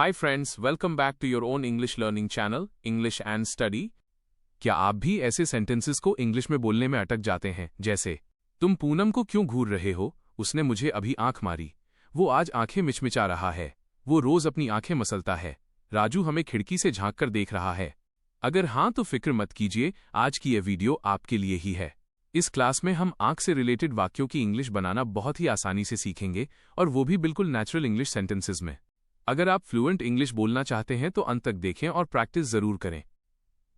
Hi friends, welcome back to your own English learning channel English and study. क्या आप भी ऐसे sentences को इंग्लिश में बोलने में अटक जाते हैं, जैसे तुम पूनम को क्यों घूर रहे हो, उसने मुझे अभी आंख मारी, वो आज आंखें मिचमिचा रहा है, वो रोज अपनी आंखें मसलता है, राजू हमें खिड़की से झांक कर देख रहा है। अगर हाँ तो फिक्र मत कीजिए, आज की यह वीडियो आपके लिए ही है। इस क्लास में हम आंख से रिलेटेड वाक्यों की इंग्लिश बनाना बहुत ही आसानी से सीखेंगे, और वो भी बिल्कुल नेचुरल इंग्लिश सेंटेंसेस में। अगर आप फ्लुएंट इंग्लिश बोलना चाहते हैं तो अंत तक देखें और प्रैक्टिस जरूर करें।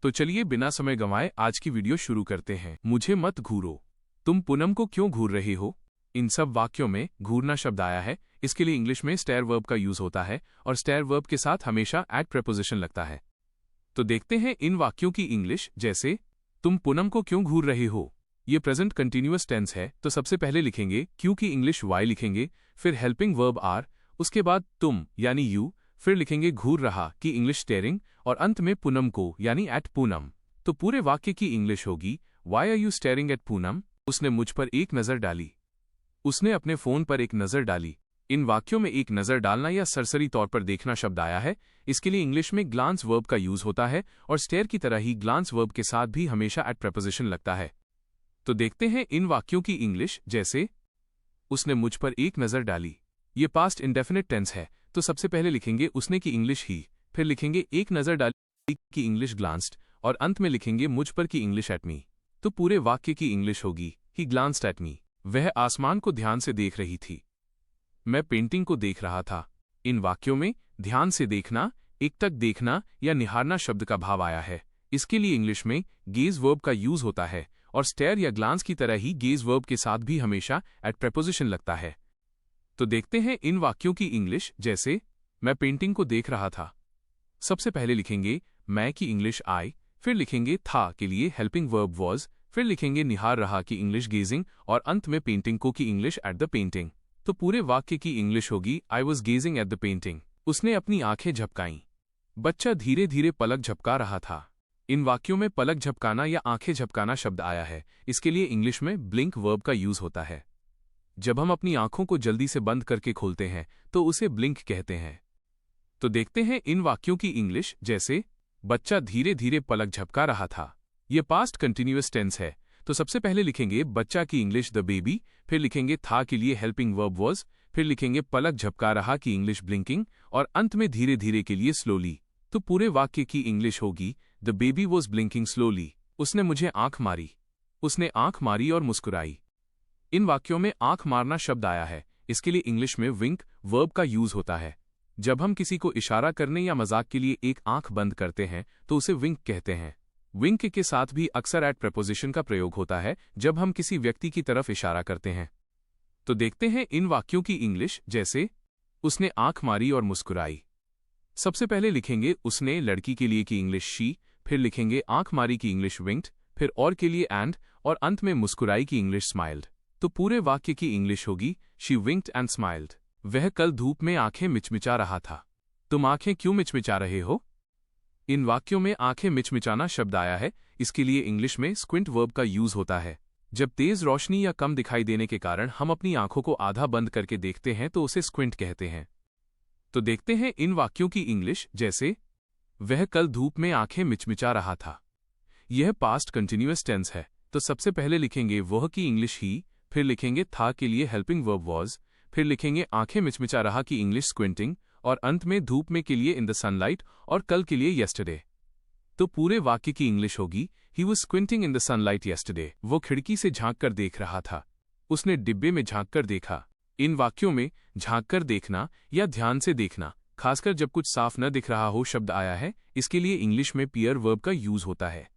तो चलिए बिना समय गंवाए आज की वीडियो शुरू करते हैं। मुझे मत घूरो, तुम पूनम को क्यों घूर रहे हो। इन सब वाक्यों में घूरना शब्द आया है। इसके लिए इंग्लिश में स्टेयर वर्ब का यूज होता है और स्टेयर वर्ब के साथ हमेशा एट प्रेपोजिशन लगता है। तो देखते हैं इन वाक्यों की इंग्लिश। जैसे तुम पूनम को क्यों घूर रहे हो, ये प्रेजेंट कंटिन्यूअस टेंस है, तो सबसे पहले लिखेंगे क्यों की इंग्लिश वाई लिखेंगे, फिर हेल्पिंग वर्ब आर, उसके बाद तुम यानी यू, फिर लिखेंगे घूर रहा की इंग्लिश स्टेयरिंग, और अंत में पूनम को यानी एट पूनम। तो पूरे वाक्य की इंग्लिश होगी why are you staring at Poonam. उसने मुझ पर एक नजर डाली, उसने अपने फोन पर एक नजर डाली। इन वाक्यों में एक नजर डालना या सरसरी तौर पर देखना शब्द आया है। इसके लिए इंग्लिश में ग्लांस वर्ब का यूज होता है और स्टेयर की तरह ही ग्लांस वर्ब के साथ भी हमेशा एट प्रेपोजिशन लगता है। तो देखते हैं इन वाक्यों की इंग्लिश। जैसे उसने मुझ पर एक नजर डाली, ये पास्ट इंडेफिनिट टेंस है, तो सबसे पहले लिखेंगे उसने की इंग्लिश ही, फिर लिखेंगे एक नजर डाली की इंग्लिश ग्लांस्ड, और अंत में लिखेंगे मुझ पर की इंग्लिश एट मी। तो पूरे वाक्य की इंग्लिश होगी ही ग्लांस्ड एट मी। वह आसमान को ध्यान से देख रही थी, मैं पेंटिंग को देख रहा था। इन वाक्यों में ध्यान से देखना, एकटक देखना या निहारना शब्द का भाव आया है। इसके लिए इंग्लिश में गेज वर्ब का यूज होता है और स्टेयर या ग्लांस की तरह ही गेज वर्ब के साथ भी हमेशा एट प्रेपोजिशन लगता है। तो देखते हैं इन वाक्यों की इंग्लिश। जैसे मैं पेंटिंग को देख रहा था, सबसे पहले लिखेंगे मैं की इंग्लिश आई, फिर लिखेंगे था के लिए हेल्पिंग वर्ब वॉज, फिर लिखेंगे निहार रहा की इंग्लिश गेजिंग, और अंत में पेंटिंग को की इंग्लिश एट द पेंटिंग। तो पूरे वाक्य की इंग्लिश होगी I was gazing at the painting. उसने अपनी आंखें झपकाईं, बच्चा धीरे धीरे पलक झपका रहा था। इन वाक्यों में पलक झपकाना या आंखें झपकाना शब्द आया है। इसके लिए इंग्लिश में ब्लिंक वर्ब का यूज होता है। जब हम अपनी आंखों को जल्दी से बंद करके खोलते हैं तो उसे ब्लिंक कहते हैं। तो देखते हैं इन वाक्यों की इंग्लिश। जैसे बच्चा धीरे धीरे पलक झपका रहा था, यह पास्ट कंटिन्यूअस टेंस है, तो सबसे पहले लिखेंगे बच्चा की इंग्लिश द बेबी, फिर लिखेंगे था के लिए हेल्पिंग वर्ब वॉज, फिर लिखेंगे पलक झपका रहा की इंग्लिश ब्लिंकिंग, और अंत में धीरे धीरे के लिए स्लोली। तो पूरे वाक्य की इंग्लिश होगी the baby was blinking slowly. उसने मुझे आंख मारी, उसने आंख मारी और मुस्कुराई। इन वाक्यों में आंख मारना शब्द आया है। इसके लिए इंग्लिश में विंक वर्ब का यूज होता है। जब हम किसी को इशारा करने या मजाक के लिए एक आंख बंद करते हैं तो उसे विंक कहते हैं। विंक के साथ भी अक्सर एट प्रेपोजिशन का प्रयोग होता है जब हम किसी व्यक्ति की तरफ इशारा करते हैं। तो देखते हैं इन वाक्यों की इंग्लिश। जैसे उसने आंख मारी और मुस्कुराई। सबसे पहले लिखेंगे उसने लड़की के लिए की इंग्लिश शी, फिर लिखेंगे आंख मारी की इंग्लिश विंक्ड, फिर और के लिए एंड, और अंत में मुस्कुराई की इंग्लिश स्माइल्ड। तो पूरे वाक्य की इंग्लिश होगी शी विंक्ड एंड स्माइल्ड। वह कल धूप में आंखें मिचमिचा रहा था, तुम आंखें क्यों मिचमिचा रहे हो। इन वाक्यों में आंखें मिचमिचाना शब्द आया है। इसके लिए इंग्लिश में स्क्विंट वर्ब का यूज होता है। जब तेज रोशनी या कम दिखाई देने के कारण हम अपनी आंखों को आधा बंद करके देखते हैं तो उसे स्क्विंट कहते हैं। तो देखते हैं इन वाक्यों की इंग्लिश। जैसे वह कल धूप में आंखें मिचमिचा रहा था, यह पास्ट कंटिन्यूअस टेंस है, तो सबसे पहले लिखेंगे वह की इंग्लिश ही, फिर लिखेंगे था के लिए हेल्पिंग वर्ब वॉज, फिर लिखेंगे आंखें मिचमिचा रहा की इंग्लिश स्क्विंटिंग, और अंत में धूप में के लिए इन द सनलाइट, और कल के लिए येस्टरडे। तो पूरे वाक्य की इंग्लिश होगी he was squinting in the sunlight yesterday. वो खिड़की से झांक कर देख रहा था, उसने डिब्बे में झांक कर देखा। इन वाक्यों में झांक कर देखना या ध्यान से देखना, खासकर जब कुछ साफ न दिख रहा हो, शब्द आया है। इसके लिए इंग्लिश में पियर वर्ब का यूज होता है।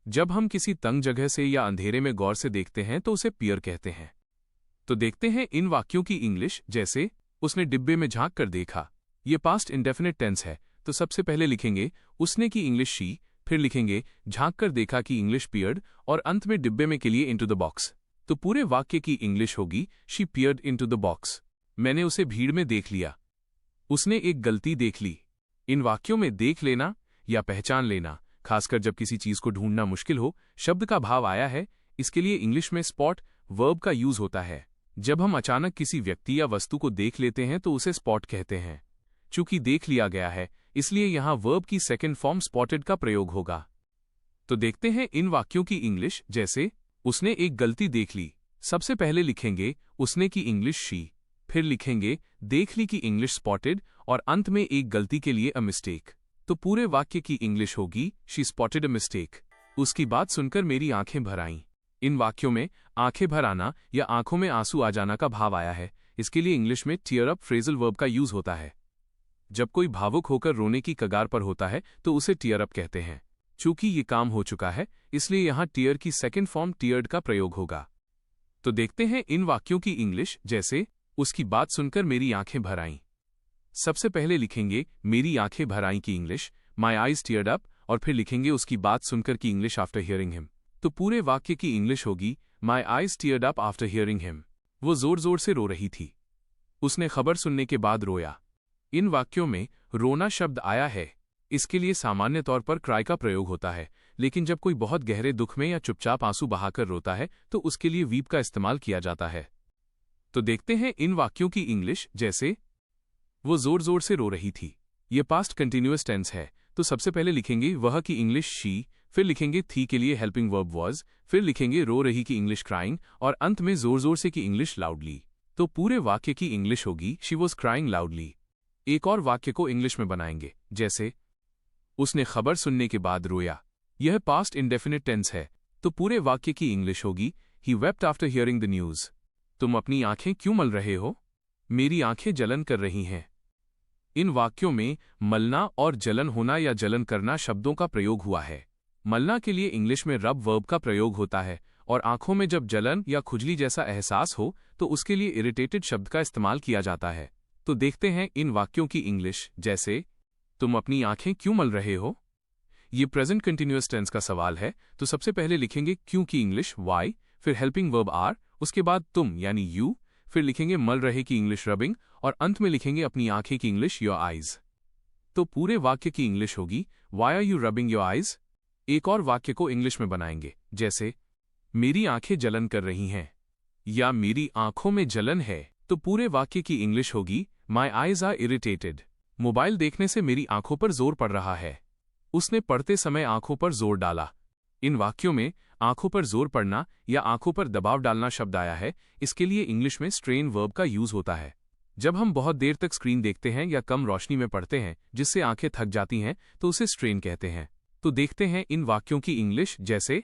जब हम किसी तंग जगह से या अंधेरे में गौर से देखते हैं तो उसे पियर कहते हैं। तो देखते हैं इन वाक्यों की इंग्लिश। जैसे उसने डिब्बे में झांक कर देखा, ये पास्ट इंडेफिनिट टेंस है, तो सबसे पहले लिखेंगे उसने की इंग्लिश शी, फिर लिखेंगे झांक कर देखा की इंग्लिश पियर्ड, और अंत में डिब्बे में के लिए इनटू द बॉक्स। तो पूरे वाक्य की इंग्लिश होगी she peered into the box. मैंने उसे भीड़ में देख लिया, उसने एक गलती देख ली। इन वाक्यों में देख लेना या पहचान लेना, खासकर जब किसी चीज को ढूंढना मुश्किल हो, शब्द का भाव आया है। इसके लिए इंग्लिश में स्पॉट वर्ब का यूज होता है। जब हम अचानक किसी व्यक्ति या वस्तु को देख लेते हैं तो उसे स्पॉट कहते हैं। चूंकि देख लिया गया है, इसलिए यहां वर्ब की सेकंड फॉर्म स्पॉटेड का प्रयोग होगा। तो देखते हैं इन वाक्यों की इंग्लिश। जैसे उसने एक गलती देख ली, सबसे पहले लिखेंगे उसने की इंग्लिश शी, फिर लिखेंगे देख ली की इंग्लिश स्पॉटेड, और अंत में एक गलती के लिए अ मिस्टेक। तो पूरे वाक्य की इंग्लिश होगी शी स्पॉटेड अ मिस्टेक। उसकी बात सुनकर मेरी आंखें भर आईं। इन वाक्यों में आंखें भर आना या आंखों में आंसू आ जाना का भाव आया है। इसके लिए इंग्लिश में टीयर अप फ्रेजल वर्ब का यूज होता है। जब कोई भावुक होकर रोने की कगार पर होता है तो उसे टीयर अप कहते हैं। चूंकि ये काम हो चुका है, इसलिए यहां टीयर की सेकंड फॉर्म टीयर्ड का प्रयोग होगा। तो देखते हैं इन वाक्यों की इंग्लिश। जैसे उसकी बात सुनकर मेरी आंखें भर आईं। सबसे पहले लिखेंगे मेरी आंखें भर आईं की English my eyes tiered up, और फिर लिखेंगे उसकी बात सुनकर की इंग्लिश आफ्टर हियरिंग हिम। तो पूरे वाक्य की इंग्लिश होगी my eyes tiered up after hearing him. वो जोर जोर से रो रही थी। उसने खबर सुनने के बाद रोया। इन वाक्यों में रोना शब्द आया है। इसके लिए सामान्य तौर पर क्राई का प्रयोग होता है, लेकिन जब कोई बहुत गहरे दुख में या चुपचाप आंसू बहाकर रोता है तो उसके लिए वीप का इस्तेमाल किया जाता है। तो देखते हैं इन वाक्यों की इंग्लिश। जैसे वो जोर जोर से रो रही थी। ये पास्ट कंटिन्यूअस टेंस है, तो सबसे पहले लिखेंगे वह की इंग्लिश शी, फिर लिखेंगे थी के लिए हेल्पिंग वर्ब वॉज, फिर लिखेंगे रो रही की इंग्लिश क्राइंग, और अंत में जोर जोर से की इंग्लिश लाउडली। तो पूरे वाक्य की इंग्लिश होगी शी वॉज क्राइंग लाउडली। एक और वाक्य को इंग्लिश में बनाएंगे। जैसे उसने खबर सुनने के बाद रोया। यह पास्ट इंडेफिनिट टेंस है, तो पूरे वाक्य की इंग्लिश होगी he wept after hearing the news. तुम अपनी आंखें क्यों मल रहे हो? मेरी आंखें जलन कर रही हैं। इन वाक्यों में मलना और जलन होना या जलन करना शब्दों का प्रयोग हुआ है। मलना के लिए इंग्लिश में रब वर्ब का प्रयोग होता है, और आंखों में जब जलन या खुजली जैसा एहसास हो तो उसके लिए इरिटेटेड शब्द का इस्तेमाल किया जाता है। तो देखते हैं इन वाक्यों की इंग्लिश। जैसे तुम अपनी आंखें क्यों मल रहे हो? ये प्रेजेंट कंटिन्यूअस टेंस का सवाल है, तो सबसे पहले लिखेंगे क्यों की इंग्लिश वाई, फिर हेल्पिंग वर्ब आर, उसके बाद तुम यानी यू, फिर लिखेंगे मल रहे की इंग्लिश रबिंग, और अंत में लिखेंगे अपनी आंखें की इंग्लिश योर आईज। तो पूरे वाक्य की इंग्लिश होगी why are you rubbing your eyes. एक और वाक्य को इंग्लिश में बनाएंगे। जैसे मेरी आंखें जलन कर रही हैं, या मेरी आंखों में जलन है। तो पूरे वाक्य की इंग्लिश होगी my eyes are irritated. Mobile देखने से मेरी आंखों पर जोर पड़ रहा है। उसने पढ़ते समय आंखों पर जोर डाला। इन वाक्यों में आंखों पर जोर पड़ना या आंखों पर दबाव डालना शब्द आया है। इसके लिए इंग्लिश में स्ट्रेन वर्ब का यूज होता है। जब हम बहुत देर तक स्क्रीन देखते हैं या कम रोशनी में पढ़ते हैं जिससे आंखें थक जाती हैं, तो उसे स्ट्रेन कहते हैं। तो देखते हैं इन वाक्यों की इंग्लिश। जैसे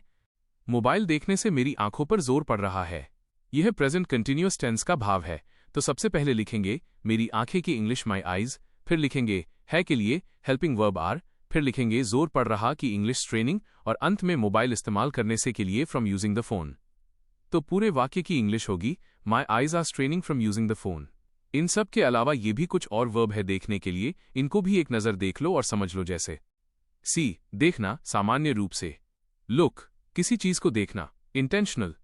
मोबाइल देखने से मेरी आंखों पर जोर पड़ रहा है। यह प्रेजेंट कंटिन्यूअस टेंस का भाव है, तो सबसे पहले लिखेंगे मेरी आंखें की इंग्लिश माई आईज, फिर लिखेंगे है के लिए हेल्पिंग वर्ब आर, फिर लिखेंगे जोर पड़ रहा की इंग्लिश स्ट्रेनिंग, और अंत में मोबाइल इस्तेमाल करने से के लिए फ्रॉम यूजिंग द फोन। तो पूरे वाक्य की इंग्लिश होगी my eyes are straining from using the phone. इन सब के अलावा ये भी कुछ और वर्ब है देखने के लिए, इनको भी एक नज़र देख लो और समझ लो। जैसे सी देखना, सामान्य रूप से। लुक किसी चीज को देखना, इंटेंशनल।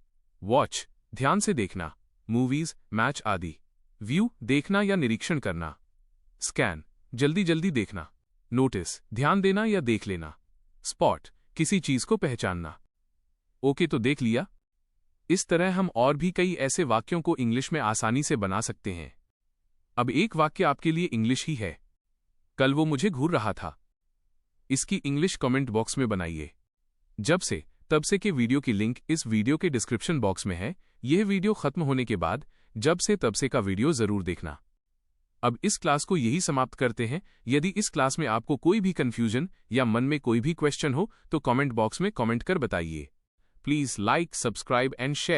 वॉच ध्यान से देखना, मूवीज, मैच आदि। व्यू देखना या निरीक्षण करना। स्कैन जल्दी जल्दी देखना। नोटिस ध्यान देना या देख लेना। स्पॉट किसी चीज को पहचानना। ओके, तो देख लिया। इस तरह हम और भी कई ऐसे वाक्यों को इंग्लिश में आसानी से बना सकते हैं। अब एक वाक्य आपके लिए इंग्लिश ही है। कल वो मुझे घूर रहा था। इसकी इंग्लिश कमेंट बॉक्स में बनाइए। जब से तब से के वीडियो की लिंक इस वीडियो के डिस्क्रिप्शन बॉक्स में है। यह वीडियो खत्म होने के बाद जब से तब से का वीडियो जरूर देखना। अब इस क्लास को यही समाप्त करते हैं। यदि इस क्लास में आपको कोई भी कंफ्यूजन या मन में कोई भी क्वेश्चन हो तो कमेंट बॉक्स में कमेंट कर बताइए। Please like, subscribe and share.